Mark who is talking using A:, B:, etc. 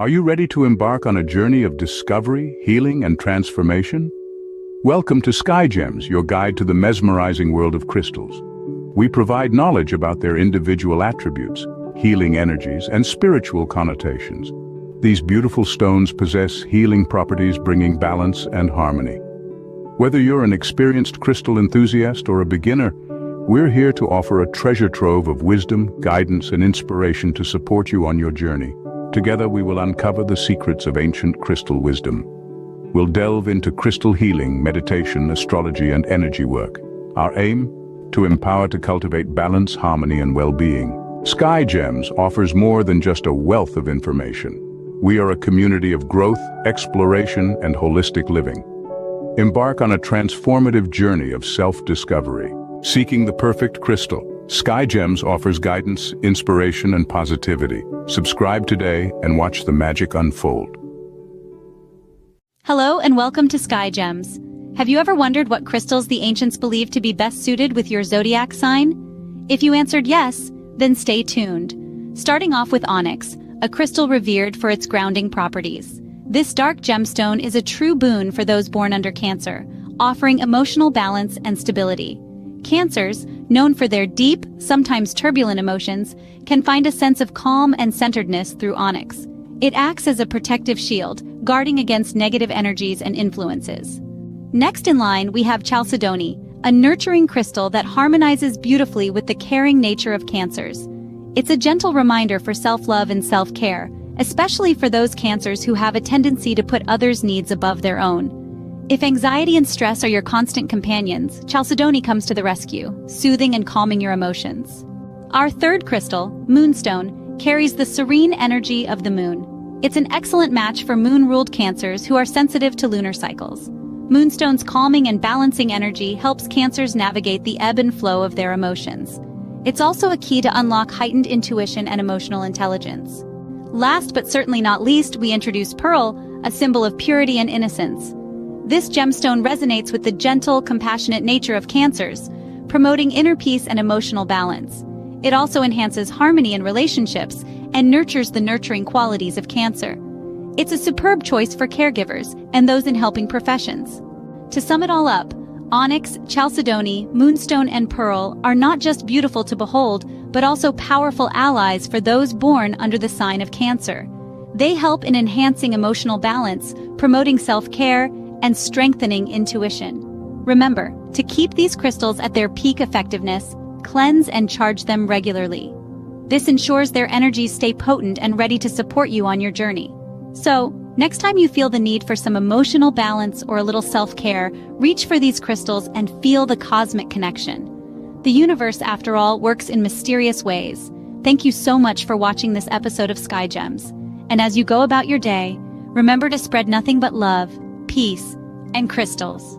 A: Are you ready to embark on a journey of discovery, healing, and transformation? Welcome to SkyyGems, your guide to the mesmerizing world of crystals. We provide knowledge about their individual attributes, healing energies, and spiritual connotations. These beautiful stones possess healing properties, bringing balance and harmony. Whether you're an experienced crystal enthusiast or a beginner, we're here to offer a treasure trove of wisdom, guidance, and inspiration to support you on your journey. Together, we will uncover the secrets of ancient crystal wisdom. We'll delve into crystal healing, meditation, astrology, and energy work. Our aim? To empower to cultivate balance, harmony, and well-being. SkyyGems offers more than just a wealth of information. We are a community of growth, exploration, and holistic living. Embark on a transformative journey of self-discovery. Seeking the perfect crystal, SkyyGems offers guidance, inspiration, and positivity. Subscribe today and watch the magic unfold.
B: Hello and welcome to SkyyGems. Have you ever wondered what crystals the ancients believed to be best suited with your zodiac sign? If you answered yes, then stay tuned. Starting off with Onyx, a crystal revered for its grounding properties. This dark gemstone is a true boon for those born under Cancer, offering emotional balance and stability. Cancers, known for their deep, sometimes turbulent emotions, can find a sense of calm and centeredness through Onyx. It acts as a protective shield, guarding against negative energies and influences. Next in line, we have Chalcedony, a nurturing crystal that harmonizes beautifully with the caring nature of Cancers. It's a gentle reminder for self-love and self-care, especially for those Cancers who have a tendency to put others' needs above their own. If anxiety and stress are your constant companions, Chalcedony comes to the rescue, soothing and calming your emotions. Our third crystal, Moonstone, carries the serene energy of the moon. It's an excellent match for moon-ruled Cancers who are sensitive to lunar cycles. Moonstone's calming and balancing energy helps Cancers navigate the ebb and flow of their emotions. It's also a key to unlock heightened intuition and emotional intelligence. Last but certainly not least, we introduce Pearl, a symbol of purity and innocence. This gemstone resonates with the gentle, compassionate nature of Cancers, promoting inner peace and emotional balance. It also enhances harmony in relationships and nurtures the nurturing qualities of Cancer. It's a superb choice for caregivers and those in helping professions. To sum it all up, Onyx, Chalcedony, Moonstone, and Pearl are not just beautiful to behold, but also powerful allies for those born under the sign of Cancer. They help in enhancing emotional balance, promoting self-care, and strengthening intuition. Remember, to keep these crystals at their peak effectiveness, cleanse and charge them regularly. This ensures their energies stay potent and ready to support you on your journey. So, next time you feel the need for some emotional balance or a little self-care, reach for these crystals and feel the cosmic connection. The universe, after all, works in mysterious ways. Thank you so much for watching this episode of SkyyGems. And as you go about your day, remember to spread nothing but love, peace, and crystals.